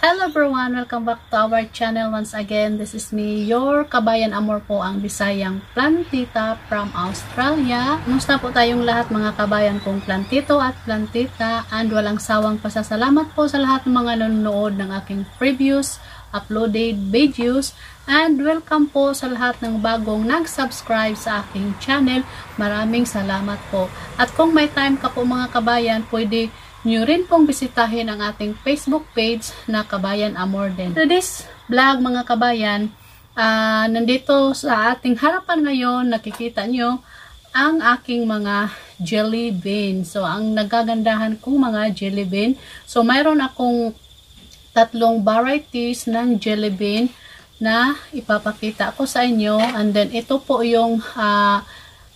Hello everyone! Welcome back to our channel once again. This is me, your Kabayan Amor po, ang Bisayang plantita from Australia. Kumusta po tayong lahat mga kabayan kong plantito at plantita, and walang sawang pasasalamat po sa lahat ng mga nanonood ng aking previous uploaded videos, and welcome po sa lahat ng bagong nag-subscribe sa aking channel. Maraming salamat po. At kung may time ka po mga kabayan, pwede nyo rin pong bisitahin ang ating Facebook page na Kabayan Amor din. So this vlog mga kabayan, nandito sa ating harapan ngayon, nakikita nyo ang aking mga jelly bean. So ang nagagandahan kong mga jelly bean. So mayroon akong tatlong varieties ng jelly bean na ipapakita ko sa inyo. And then ito po yung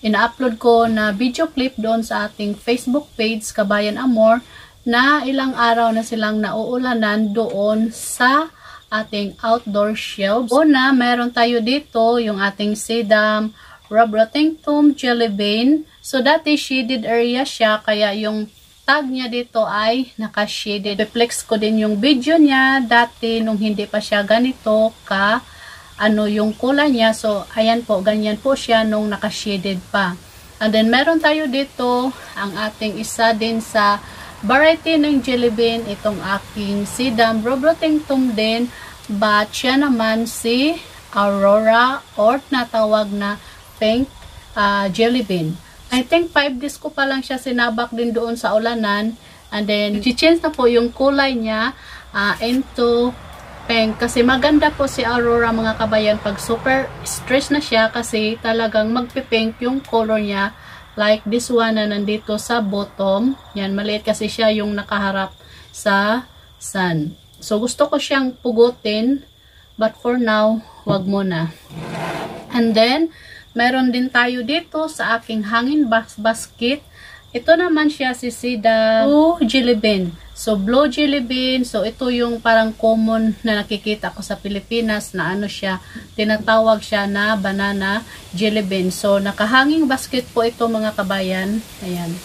ina-upload ko na video clip doon sa ating Facebook page Kabayan Amor, na ilang araw na silang nauulanan doon sa ating outdoor shelves. Una, meron tayo dito yung ating sedum rhabdotentum jelly bean. So dati shaded area siya, kaya yung tag niya dito ay naka-shaded. Reflex ko din yung video niya dati nung hindi pa siya ganito yung kulay niya. So ayan po, ganyan po siya nung naka-shaded pa. And then meron tayo dito ang ating isa din sa variety ng jelly bean, itong aking sedum rhabdotentum din, but siya naman si Aurora or natawag na pink jelly bean. I think 5 days ko pa lang siya sinabak din doon sa ulanan, and then i-change na po yung kulay niya into pink, kasi maganda po si Aurora mga kabayan pag super stress na siya, kasi talagang magpipink yung color niya. Like this one na nandito sa bottom. Yan, maliit kasi siya yung nakaharap sa sun. So, gusto ko siyang pugutin. But for now, wag muna. And then, meron din tayo dito sa aking hangin basket. Ito naman siya si sedum jelly bean. So, blue jelly bean. So, ito yung parang common na nakikita ko sa Pilipinas na siya, tinatawag siya na banana jelly bean. So, nakahanging basket po ito mga kabayan. Ayan.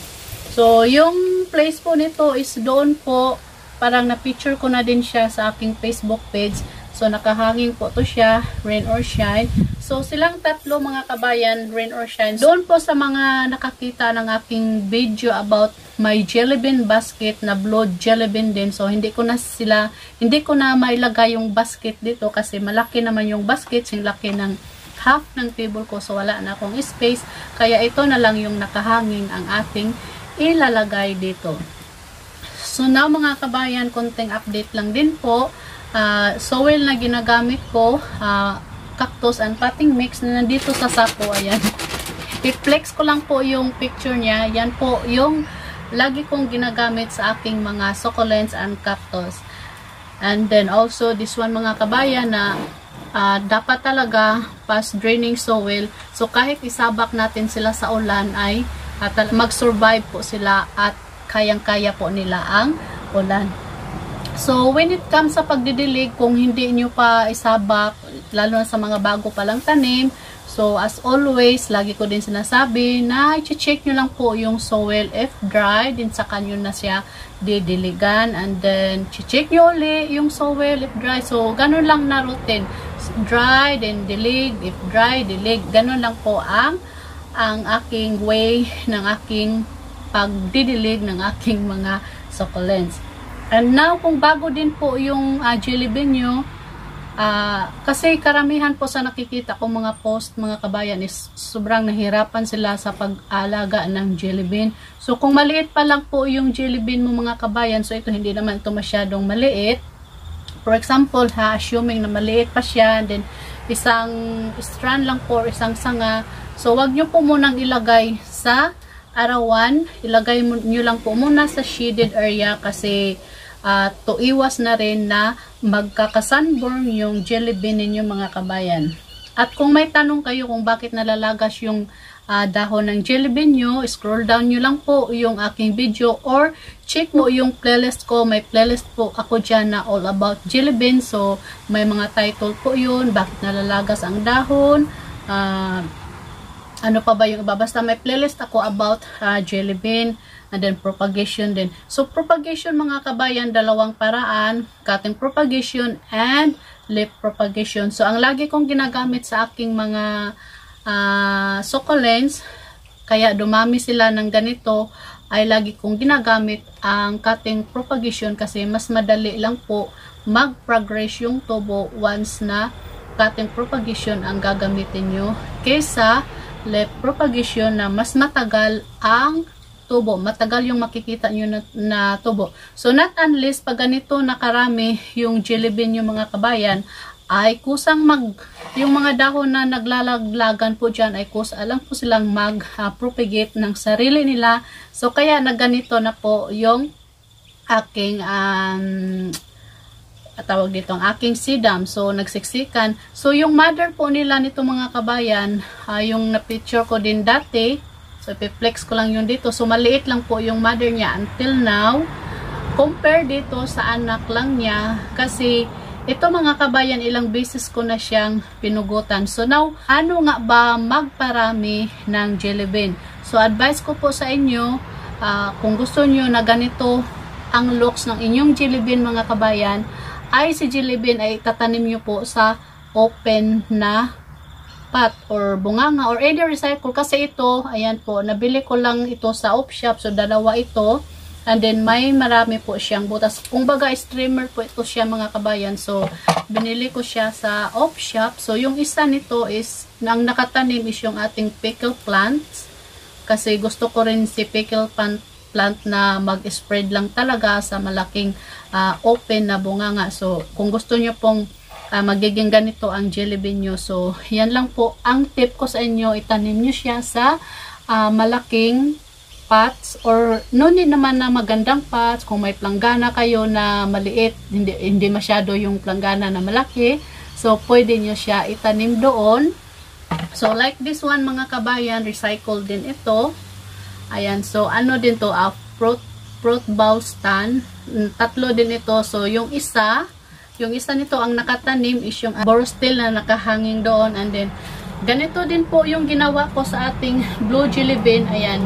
So, yung place po nito is doon po, parang na-picture ko na din siya sa aking Facebook page. So, nakahanging po to siya, rain or shine. So, silang tatlo mga kabayan, rain or shine. Doon po sa mga nakakita ng aking video about my jelly bean basket na blue jelly bean din. So, hindi ko na mailagay yung basket dito kasi malaki naman yung basket. Sing laki ng half ng table ko. So, wala na akong space. Kaya ito na lang yung nakahanging ang ating ilalagay dito. So, now mga kabayan, konting update lang din po. Soil na ginagamit ko, cactus and potting mix na nandito sa sako. Ayan. I-flex ko lang po yung picture niya. Yan po yung lagi kong ginagamit sa aking mga succulents and cactus. And then also this one mga kabayan na dapat talaga fast draining soil. So kahit isabak natin sila sa ulan ay mag-survive po sila at kayang-kaya po nila ang ulan. So, when it comes sa pagdidilig, kung hindi nyo pa isabak, lalo na sa mga bago palang tanim, so as always, lagi ko din sinasabi na i-check nyo lang po yung soil if dry, din saka nyo na siya didiligan, and then check nyo uli yung soil if dry. So, ganun lang na routine. Dry, then dilig, if dry, dilig. Ganun lang po ang aking way ng aking pagdidilig ng aking mga succulents. And now, kung bago din po yung jelly bean nyo, kasi karamihan po sa nakikita ko mga post, mga kabayan, is sobrang nahirapan sila sa pag-alaga ng jelly bean. So, kung maliit pa lang po yung jelly bean mo mga kabayan, so ito hindi naman ito masyadong maliit. For example, assuming na maliit pa siya, then isang strand lang po, isang sanga. So, wag nyo po munang ilagay sa arawan. Ilagay nyo lang po muna sa shaded area, kasi to iwas na rin na magkakasunburn yung jelly bean ninyo mga kabayan. At kung may tanong kayo kung bakit nalalagas yung dahon ng jelly bean nyo, scroll down nyo lang po yung aking video or check mo yung playlist ko. May playlist po ako dyan na all about jelly bean. So may mga title po yun, bakit nalalagas ang dahon, ano pa ba yung iba, basta may playlist ako about jelly bean. and then propagation din. So propagation mga kabayan, dalawang paraan, cutting propagation and leaf propagation. So ang lagi kong ginagamit sa aking mga succulents, kaya dumami sila ng ganito, ay lagi kong ginagamit ang cutting propagation kasi mas madali lang po mag-progress yung tubo once na cutting propagation ang gagamitin nyo kaysa leaf propagation na mas matagal ang tubo. Matagal yung makikita nyo na tubo. So not unless pag ganito nakarami yung jelly bean yung mga kabayan, ay kusang yung mga dahon na naglalaglagan po dyan ay kusa lang po silang mag-propagate ng sarili nila. So kaya nagganito na po yung aking tawag dito, ang aking sedum. So nagsiksikan. So yung mother po nila nito mga kabayan, yung na-picture ko din dati, so ipiplex ko lang yun dito. So maliit lang po yung mother niya until now. Compare dito sa anak lang niya kasi ito mga kabayan, ilang beses ko na siyang pinugutan. So now, ano nga ba magparami ng jelly bean? So advice ko po sa inyo, kung gusto nyo na ganito ang looks ng inyong jelly bean mga kabayan, ay si jelly bean ay tatanim nyo po sa open na pot or bunganga or either recycle. Kasi ito, ayan po, nabili ko lang ito sa off shop. So dalawa ito. And then, may marami po siyang butas. Kung baga, streamer po ito siya mga kabayan. So, binili ko siya sa off shop. So, yung isa nito is, ang nakatanim is yung ating pickle plants. Kasi gusto ko rin si pickle plant na mag-spread lang talaga sa malaking open na bunganga. So, kung gusto nyo pong magiging ganito ang jelly bean nyo. So, yan lang po ang tip ko sa inyo. Itanim nyo siya sa malaking pots or no need naman na magandang pots. Kung may planggana kayo na maliit, hindi masyado yung planggana na malaki, so pwede nyo siya itanim doon. So like this one mga kabayan, recycled din ito. Ayan, so ano din to, fruit bowl stand, 3 din ito. So yung isa nito ang nakatanim is yung borstel na nakahanging doon. And then ganito din po yung ginawa ko sa ating blue jelly bean. Ayan,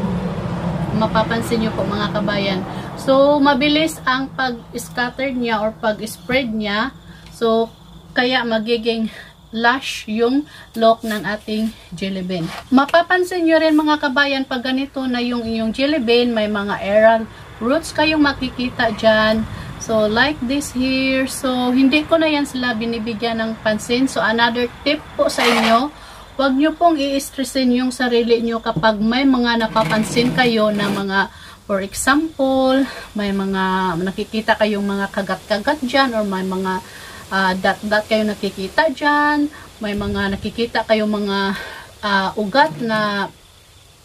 mapapansin nyo po mga kabayan. So, mabilis ang pag-scatter niya or pag-spread niya. So, kaya magiging lush yung look ng ating jelly bean. Mapapansin nyo rin mga kabayan, pag ganito na yung inyong jelly bean, may mga aerial roots kayong makikita dyan. So, like this here. So, hindi ko na yan sila binibigyan ng pansin. So, another tip po sa inyo, huwag nyo pong i-stressin yung sarili nyo kapag may mga napapansin kayo na mga, for example, may mga nakikita kayong mga kagat-kagat dyan or may mga dot-dot kayo nakikita dyan, may mga nakikita kayong mga ugat na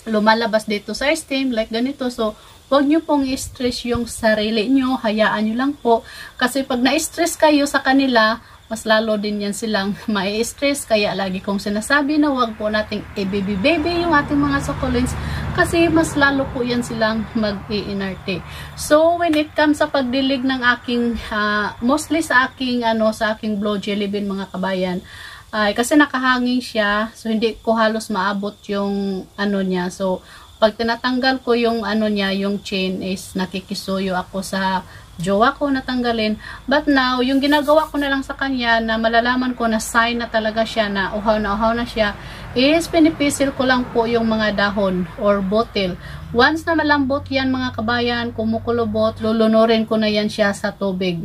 lumalabas dito sa stem, like ganito. So, huwag nyo pong i-stress yung sarili nyo, hayaan nyo lang po. Kasi pag na-stress kayo sa kanila, mas lalo din yan silang mai-stress. Kaya lagi kong sinasabi na huwag po nating i-baby yung ating mga succulents kasi mas lalo po yan silang mag-iinarte. So, when it comes sa pagdilig ng aking, mostly sa aking, sa aking blue jelly bean mga kabayan, kasi nakahanging siya, so hindi ko halos maabot yung niya. So, pag tinatanggal ko yung niya, yung chain is nakikisuyo ako sa jowa ko natanggalin. But now, yung ginagawa ko na lang sa kanya na malalaman ko na sign na talaga siya na uhaw na siya is pinipisil ko lang po yung mga dahon or bottle. Once na malambot yan mga kabayan, kumukulubot, lulunurin ko na yan siya sa tubig.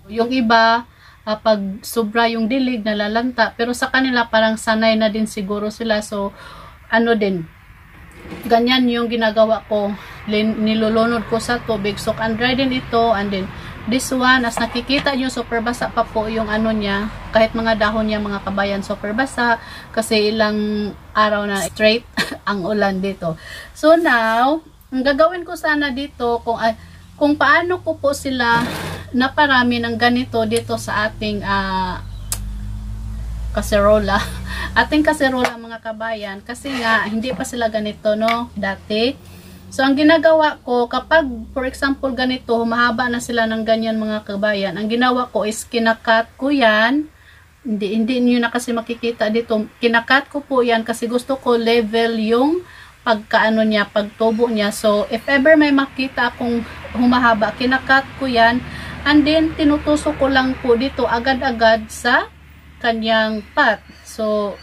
Yung iba, pag sobra yung dilig, nalalanta. Pero sa kanila parang sanay na din siguro sila. So, ganyan yung ginagawa ko, nilulunod ko sa tubig. So, and-dry din ito. And then, this one, as nakikita nyo, super basa pa po yung niya. Kahit mga dahon niya, mga kabayan, super basa. Kasi ilang araw na straight ang ulan dito. So, now, ang gagawin ko sana dito, kung paano ko po sila naparami ng ganito dito sa ating kaserola. Ating kaserola mga kabayan, kasi nga hindi pa sila ganito dati. So ang ginagawa ko, kapag for example ganito, humahaba na sila ng ganyan mga kabayan, ang ginawa ko is kinakat ko yan. Hindi niyo na kasi makikita dito. Kinakat ko po yan kasi gusto ko level yung pagkaano niya, pagtubo niya. So, if ever may makita akong humahaba, kinakat ko yan. And then, tinutusok ko lang po dito agad-agad sa kanyang pot. So,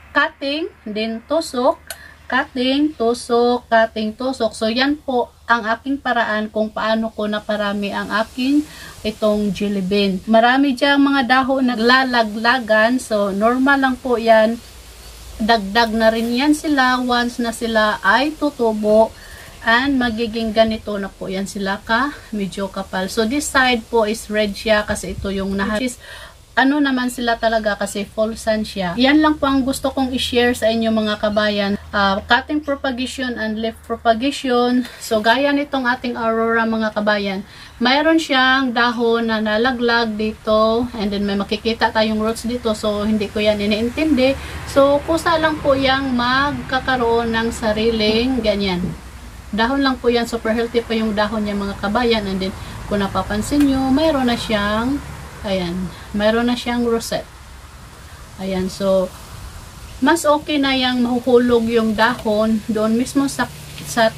cutting, then tusok, cutting, tusok, cutting, tusok. So, yan po ang aking paraan kung paano ko naparami ang aking itong jelly bean. Marami diyang mga dahon naglalaglagan. So, normal lang po yan. Dagdag na rin yan sila once na sila ay tutubo. And magiging ganito na po yan sila medyo kapal. So, this side po is red siya kasi ito yung ano naman sila talaga kasi full sun siya. Yan lang po ang gusto kong i-share sa inyo mga kabayan. Cutting propagation and leaf propagation. So, gaya nitong ating aurora mga kabayan. Mayroon siyang dahon na nalaglag dito. And then may makikita tayong roots dito. So, hindi ko yan iniintindi. So, kusa lang po yang magkakaroon ng sariling ganyan. Dahon lang po yan. Super healthy pa yung dahon niya mga kabayan. And then, kung napapansin nyo, mayroon na siyang ayan, mayroon na siyang rosette. Ayan, so mas okay na yang mahuhulog yung dahon doon mismo sa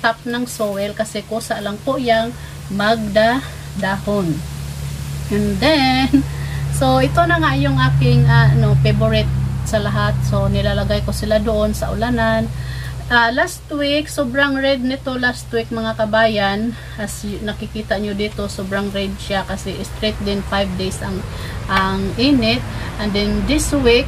top ng soil kasi kusa lang po yang magdahon. And then, so ito na nga yung aking favorite sa lahat. So nilalagay ko sila doon sa ulanan. Last week, sobrang red nito last week mga kabayan. As nakikita nyo dito, sobrang red siya kasi straight din 5 days ang init. And then this week,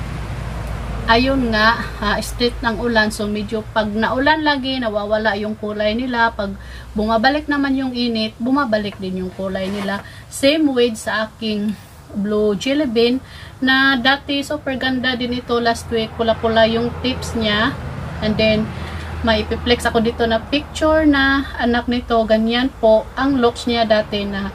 ayun nga, straight ng ulan. So medyo pag naulan lagi, nawawala yung kulay nila. Pag bumabalik naman yung init, bumabalik din yung kulay nila. Same with sa aking blue jelly bean na dati super ganda din ito last week. Pula-pula yung tips niya. And then, may ipiplex ako dito na picture na anak nito. Ganyan po ang looks niya dati na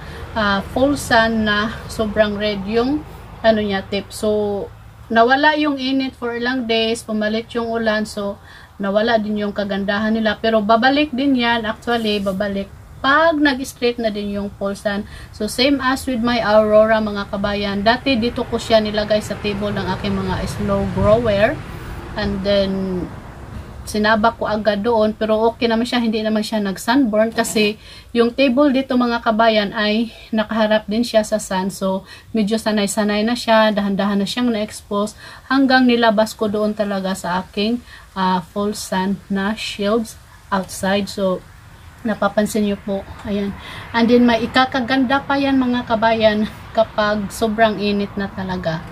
full sun na sobrang red yung niya tip. So, nawala yung init for ilang days. Pumalit yung ulan. So, nawala din yung kagandahan nila. Pero babalik din yan. Actually, babalik pag nag-straight na din yung full sun. So, same as with my aurora mga kabayan. Dati dito ko siya nilagay sa table ng aking mga slow grower. And then, sinabak ko agad doon, pero okay naman siya, hindi naman siya nag-sunburn kasi yung table dito mga kabayan ay nakaharap din siya sa sun. So, medyo sanay-sanay na siya, dahan-dahan na siyang na-expose hanggang nilabas ko doon talaga sa aking full sun na shields outside. So, napapansin nyo po, ayan. And then, may ikakaganda pa yan mga kabayan kapag sobrang init na talaga.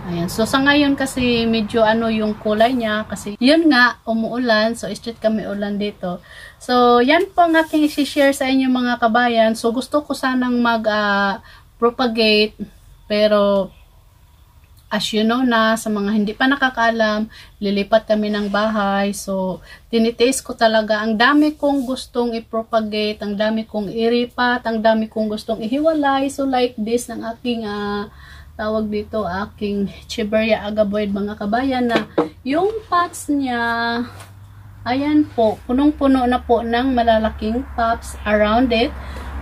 Ayan. So, sa ngayon kasi medyo yung kulay niya kasi yun nga, umuulan. So, straight kami ulan dito. So, yan po ang aking isi-share sa inyo mga kabayan. So, gusto ko sanang mag-propagate. Pero, as you know na, sa mga hindi pa nakakaalam, lilipat kami ng bahay. So, tinitaste ko talaga. Ang dami kong gustong i-propagate. Ang dami kong iripat. Ang dami kong gustong ihiwalay. So, like this, ng aking tawag dito aking Echeveria agaboid mga kabayan na yung pots niya ayan po, punong-puno na po ng malalaking pots around it.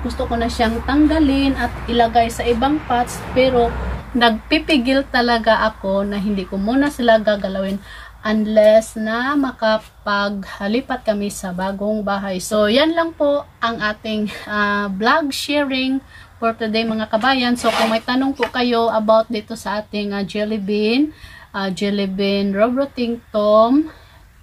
Gusto ko na siyang tanggalin at ilagay sa ibang pots pero nagpipigil talaga ako na hindi ko muna sila gagalawin unless na makapaghalipat kami sa bagong bahay. So yan lang po ang ating vlog sharing for today mga kabayan. So kung may tanong po kayo about dito sa ating jelly bean Robroting Tom,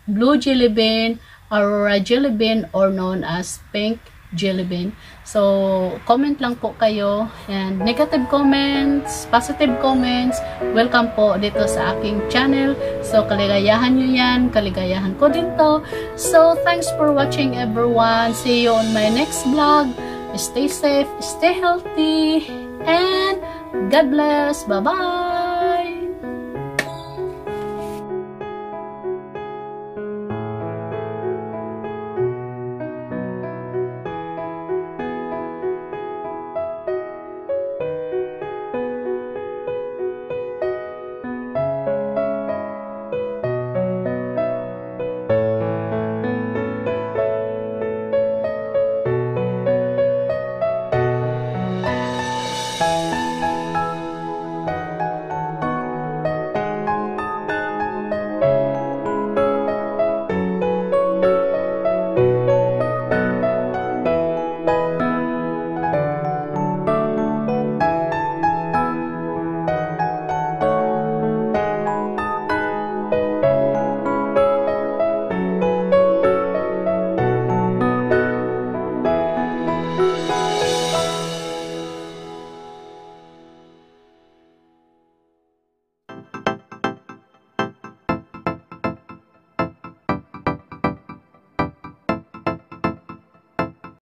blue jelly bean, aurora jelly bean, or known as pink jelly bean. So comment lang po kayo, and negative comments, positive comments, welcome po dito sa aking channel. So kaligayahan nyo yan, kaligayahan ko din to. So thanks for watching everyone. See you on my next vlog. Stay safe, stay healthy, and God bless. Bye-bye!